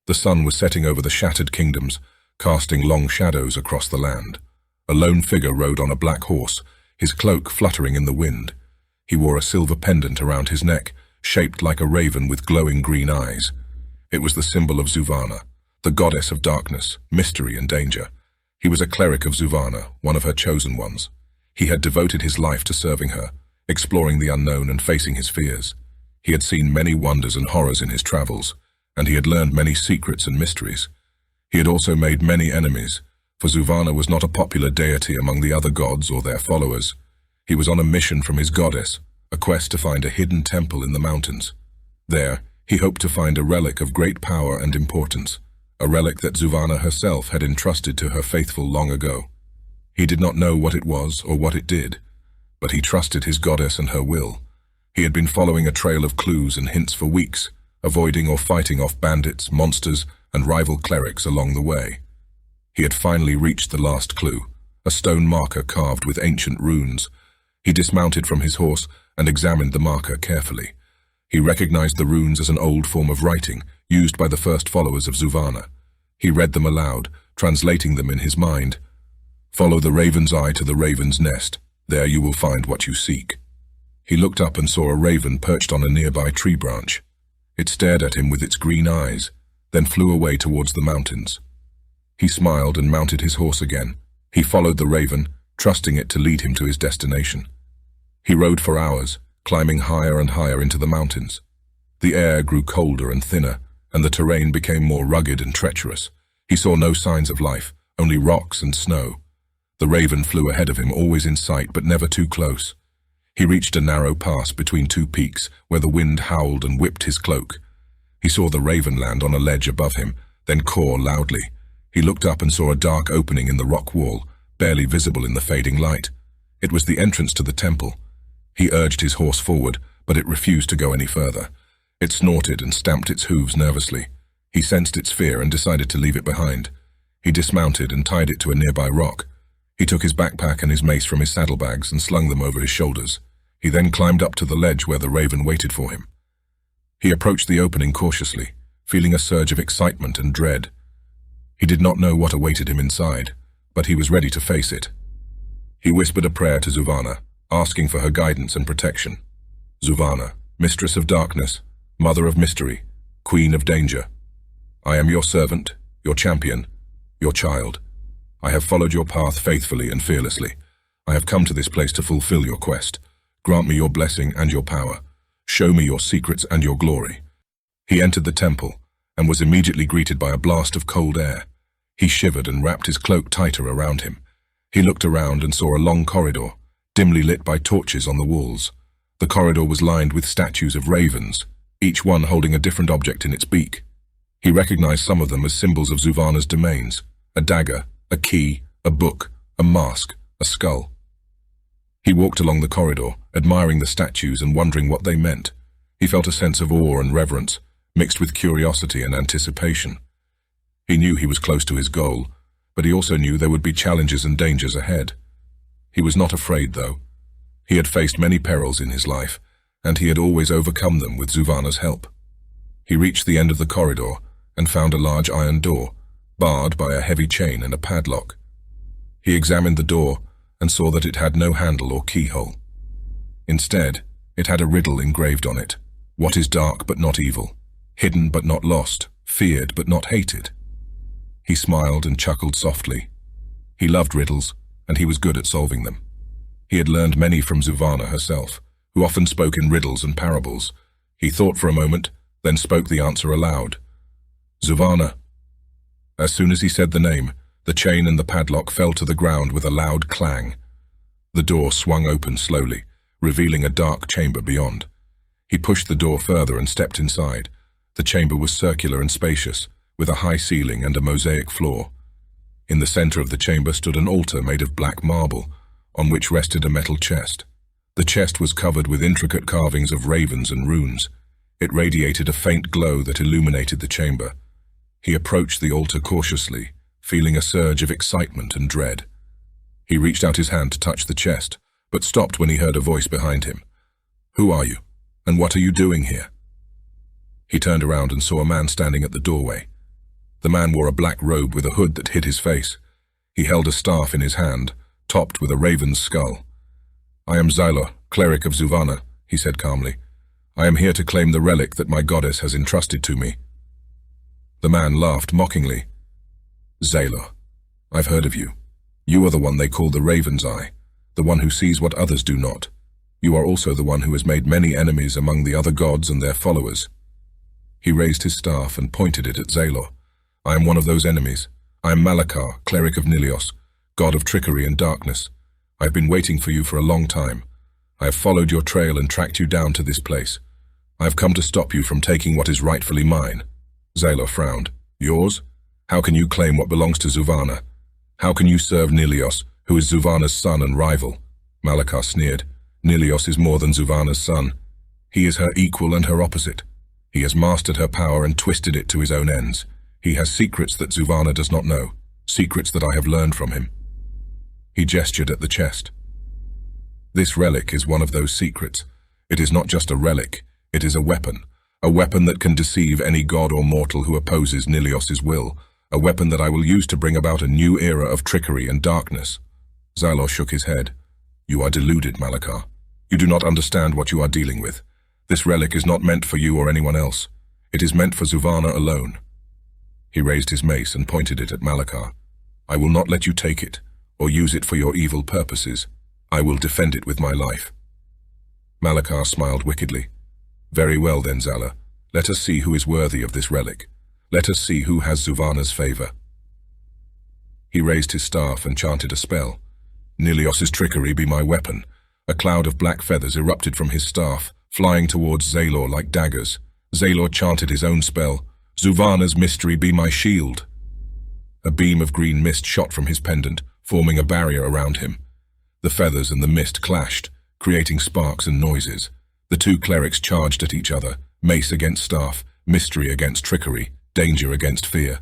The sun was setting over the shattered kingdoms, casting long shadows across the land. A lone figure rode on a black horse, his cloak fluttering in the wind. He wore a silver pendant around his neck, shaped like a raven with glowing green eyes. It was the symbol of Zuvana, the goddess of darkness, mystery and danger. He was a cleric of Zuvana, one of her chosen ones. He had devoted his life to serving her, exploring the unknown and facing his fears. He had seen many wonders and horrors in his travels, and he had learned many secrets and mysteries. He had also made many enemies, for Zuvana was not a popular deity among the other gods or their followers. He was on a mission from his goddess, a quest to find a hidden temple in the mountains. There, he hoped to find a relic of great power and importance, a relic that Zuvana herself had entrusted to her faithful long ago. He did not know what it was or what it did, but he trusted his goddess and her will. He had been following a trail of clues and hints for weeks, avoiding or fighting off bandits, monsters, and rival clerics along the way. He had finally reached the last clue, a stone marker carved with ancient runes. He dismounted from his horse and examined the marker carefully. He recognized the runes as an old form of writing used by the first followers of Zuvana. He read them aloud, translating them in his mind. "Follow the raven's eye to the raven's nest. There you will find what you seek." He looked up and saw a raven perched on a nearby tree branch. It stared at him with its green eyes, then flew away towards the mountains. He smiled and mounted his horse again. He followed the raven, trusting it to lead him to his destination. He rode for hours, climbing higher and higher into the mountains. The air grew colder and thinner, and the terrain became more rugged and treacherous. He saw no signs of life, only rocks and snow. The raven flew ahead of him, always in sight, but never too close. He reached a narrow pass between two peaks, where the wind howled and whipped his cloak. He saw the raven land on a ledge above him, then caw loudly. He looked up and saw a dark opening in the rock wall, barely visible in the fading light. It was the entrance to the temple. He urged his horse forward, but it refused to go any further. It snorted and stamped its hooves nervously. He sensed its fear and decided to leave it behind. He dismounted and tied it to a nearby rock. He took his backpack and his mace from his saddlebags and slung them over his shoulders. He then climbed up to the ledge where the raven waited for him. He approached the opening cautiously, feeling a surge of excitement and dread. He did not know what awaited him inside, but he was ready to face it. He whispered a prayer to Zuvana, asking for her guidance and protection. "Zuvana, mistress of darkness, mother of mystery, queen of danger. I am your servant, your champion, your child. I have followed your path faithfully and fearlessly. I have come to this place to fulfill your quest. Grant me your blessing and your power. Show me your secrets and your glory." He entered the temple and was immediately greeted by a blast of cold air. He shivered and wrapped his cloak tighter around him. He looked around and saw a long corridor, dimly lit by torches on the walls. The corridor was lined with statues of ravens, each one holding a different object in its beak. He recognized some of them as symbols of Zuvana's domains: a dagger, a key, a book, a mask, a skull. He walked along the corridor, admiring the statues and wondering what they meant. He felt a sense of awe and reverence, mixed with curiosity and anticipation. He knew he was close to his goal, but he also knew there would be challenges and dangers ahead. He was not afraid, though. He had faced many perils in his life, and he had always overcome them with Zuvana's help. He reached the end of the corridor and found a large iron door, barred by a heavy chain and a padlock. He examined the door and saw that it had no handle or keyhole. Instead, it had a riddle engraved on it: "What is dark but not evil, hidden but not lost, feared but not hated?" He smiled and chuckled softly. He loved riddles, and he was good at solving them. He had learned many from Zuvana herself, who often spoke in riddles and parables. He thought for a moment, then spoke the answer aloud. "Zuvana." As soon as he said the name, the chain and the padlock fell to the ground with a loud clang. The door swung open slowly, revealing a dark chamber beyond. He pushed the door further and stepped inside. The chamber was circular and spacious, with a high ceiling and a mosaic floor. In the center of the chamber stood an altar made of black marble, on which rested a metal chest. The chest was covered with intricate carvings of ravens and runes. It radiated a faint glow that illuminated the chamber. He approached the altar cautiously, feeling a surge of excitement and dread. He reached out his hand to touch the chest, but stopped when he heard a voice behind him. "Who are you, and what are you doing here?" He turned around and saw a man standing at the doorway. The man wore a black robe with a hood that hid his face. He held a staff in his hand, topped with a raven's skull. "I am Zylor, cleric of Zuvana," he said calmly. "I am here to claim the relic that my goddess has entrusted to me." The man laughed mockingly. "Zylor, I've heard of you. You are the one they call the Raven's Eye, the one who sees what others do not. You are also the one who has made many enemies among the other gods and their followers." He raised his staff and pointed it at Zylor. "I am one of those enemies. I am Malakar, cleric of Nilios, god of trickery and darkness. I have been waiting for you for a long time. I have followed your trail and tracked you down to this place. I have come to stop you from taking what is rightfully mine." Zylor frowned. "Yours? How can you claim what belongs to Zuvana? How can you serve Nilios, who is Zuvana's son and rival?" Malakar sneered. "Nilios is more than Zuvana's son. He is her equal and her opposite. He has mastered her power and twisted it to his own ends. He has secrets that Zuvana does not know, secrets that I have learned from him." He gestured at the chest. "This relic is one of those secrets. It is not just a relic, it is a weapon that can deceive any god or mortal who opposes Nilios's will, a weapon that I will use to bring about a new era of trickery and darkness." Zylor shook his head. "You are deluded, Malakar. You do not understand what you are dealing with. This relic is not meant for you or anyone else. It is meant for Zuvana alone." He raised his mace and pointed it at Malakar. "I will not let you take it, or use it for your evil purposes. I will defend it with my life." Malakar smiled wickedly. "Very well then, Zylor. Let us see who is worthy of this relic. Let us see who has Zuvana's favor." He raised his staff and chanted a spell. "Nilios's trickery be my weapon." A cloud of black feathers erupted from his staff, flying towards Zylor like daggers. Zylor chanted his own spell. "Zuvana's mystery be my shield." A beam of green mist shot from his pendant, forming a barrier around him. The feathers and the mist clashed, creating sparks and noises. The two clerics charged at each other, mace against staff, mystery against trickery, danger against fear.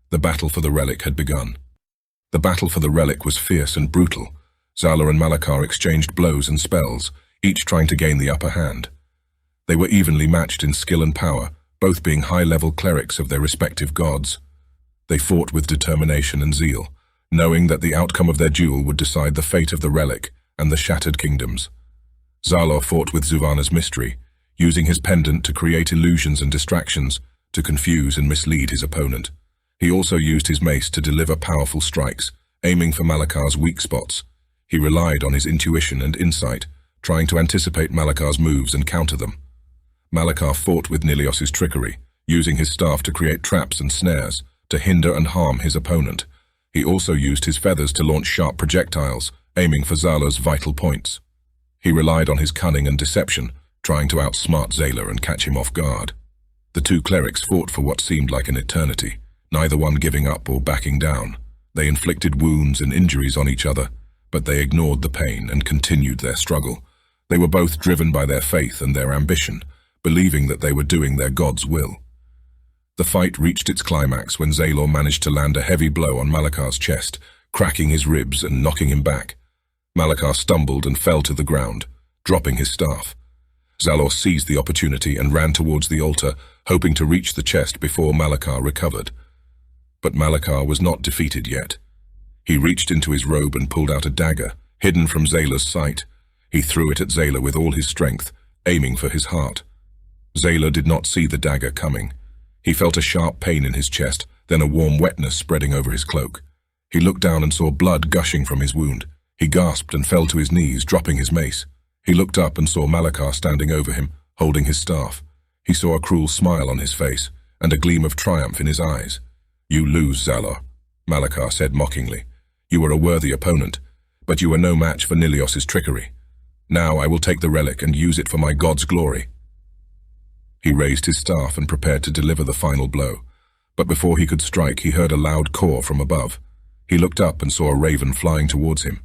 The battle for the relic had begun. The battle for the relic was fierce and brutal. Zylor and Malakar exchanged blows and spells, each trying to gain the upper hand. They were evenly matched in skill and power, both being high-level clerics of their respective gods. They fought with determination and zeal, knowing that the outcome of their duel would decide the fate of the relic and the shattered kingdoms. Zylor fought with Zuvana's mystery, using his pendant to create illusions and distractions to confuse and mislead his opponent. He also used his mace to deliver powerful strikes, aiming for Malakar's weak spots. He relied on his intuition and insight, trying to anticipate Malakar's moves and counter them. Malakar fought with Nilios's trickery, using his staff to create traps and snares to hinder and harm his opponent. He also used his feathers to launch sharp projectiles, aiming for Zylor's vital points. He relied on his cunning and deception, trying to outsmart Zylor and catch him off guard. The two clerics fought for what seemed like an eternity, neither one giving up or backing down. They inflicted wounds and injuries on each other, but they ignored the pain and continued their struggle. They were both driven by their faith and their ambition, believing that they were doing their god's will. The fight reached its climax when Zylor managed to land a heavy blow on Malakar's chest, cracking his ribs and knocking him back. Malakar stumbled and fell to the ground, dropping his staff. Zylor seized the opportunity and ran towards the altar, hoping to reach the chest before Malakar recovered. But Malakar was not defeated yet. He reached into his robe and pulled out a dagger, hidden from Zylor's sight. He threw it at Zylor with all his strength, aiming for his heart. Zylor did not see the dagger coming. He felt a sharp pain in his chest, then a warm wetness spreading over his cloak. He looked down and saw blood gushing from his wound. He gasped and fell to his knees, dropping his mace. He looked up and saw Malakar standing over him, holding his staff. He saw a cruel smile on his face, and a gleam of triumph in his eyes. "You lose, Zylor," Malakar said mockingly. "You are a worthy opponent, but you are no match for Nilios's trickery. Now I will take the relic and use it for my god's glory." He raised his staff and prepared to deliver the final blow, but before he could strike, he heard a loud caw from above. He looked up and saw a raven flying towards him.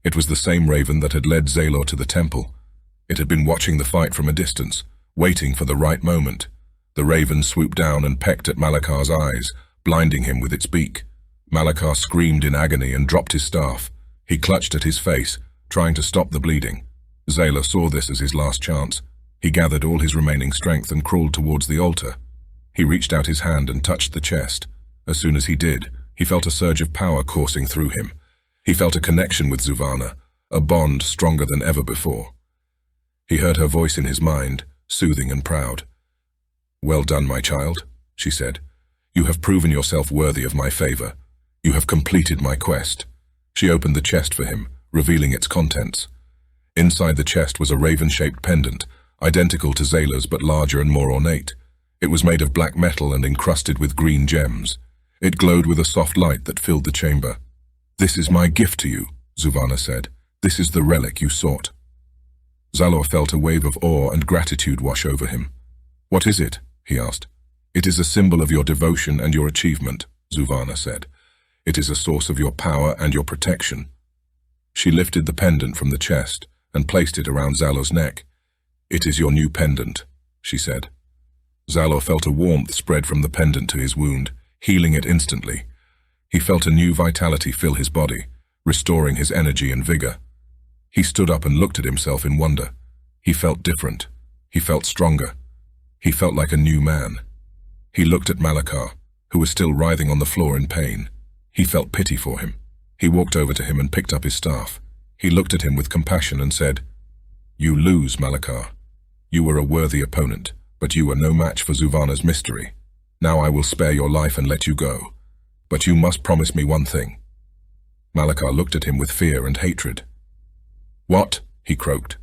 It was the same raven that had led Zylor to the temple. It had been watching the fight from a distance, waiting for the right moment. The raven swooped down and pecked at Malakar's eyes, blinding him with its beak. Malakar screamed in agony and dropped his staff. He clutched at his face, trying to stop the bleeding. Zylor saw this as his last chance. He gathered all his remaining strength and crawled towards the altar. He reached out his hand and touched the chest. As soon as he did, he felt a surge of power coursing through him. He felt a connection with Zuvana, a bond stronger than ever before. He heard her voice in his mind, soothing and proud. "Well done, my child," she said. "You have proven yourself worthy of my favor. You have completed my quest." She opened the chest for him, revealing its contents. Inside the chest was a raven-shaped pendant, identical to Zayla's but larger and more ornate. It was made of black metal and encrusted with green gems. It glowed with a soft light that filled the chamber. "This is my gift to you," Zuvana said. "This is the relic you sought." Zalor felt a wave of awe and gratitude wash over him. "What is it?" he asked. "It is a symbol of your devotion and your achievement," Zuvana said. "It is a source of your power and your protection." She lifted the pendant from the chest and placed it around Zalor's neck. "It is your new pendant," she said. Zalor felt a warmth spread from the pendant to his wound, healing it instantly. He felt a new vitality fill his body, restoring his energy and vigor. He stood up and looked at himself in wonder. He felt different. He felt stronger. He felt like a new man. He looked at Malakar, who was still writhing on the floor in pain. He felt pity for him. He walked over to him and picked up his staff. He looked at him with compassion and said, "You lose, Malakar. You were a worthy opponent, but you were no match for Zuvana's mystery. Now I will spare your life and let you go. But you must promise me one thing." Malakar looked at him with fear and hatred. "What?" he croaked.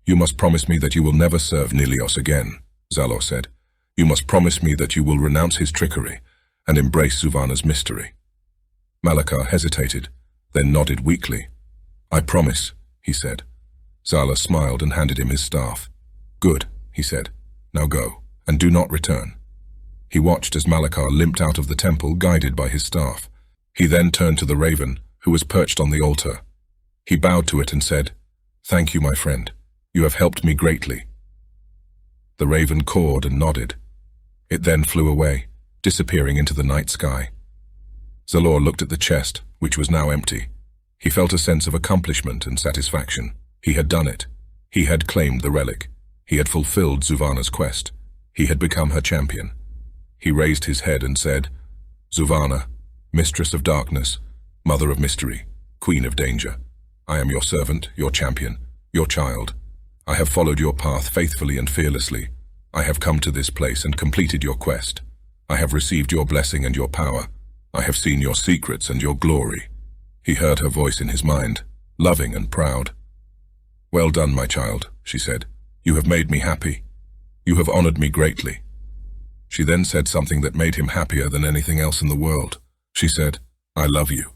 "You must promise me that you will never serve Nilios again," Zalor said. "You must promise me that you will renounce his trickery and embrace Zuvana's mystery." Malakar hesitated, then nodded weakly. "I promise," he said. Zalor smiled and handed him his staff. "Good," he said. "Now go, and do not return." He watched as Malakar limped out of the temple, guided by his staff. He then turned to the raven, who was perched on the altar. He bowed to it and said, "Thank you, my friend. You have helped me greatly." The raven cawed and nodded. It then flew away, disappearing into the night sky. Zalor looked at the chest, which was now empty. He felt a sense of accomplishment and satisfaction. He had done it. He had claimed the relic. He had fulfilled Zuvana's quest. He had become her champion. He raised his head and said, "Zuvana, mistress of darkness, mother of mystery, queen of danger, I am your servant, your champion, your child. I have followed your path faithfully and fearlessly. I have come to this place and completed your quest. I have received your blessing and your power. I have seen your secrets and your glory." He heard her voice in his mind, loving and proud. "Well done, my child," she said. "You have made me happy. You have honored me greatly." She then said something that made him happier than anything else in the world. She said, "I love you."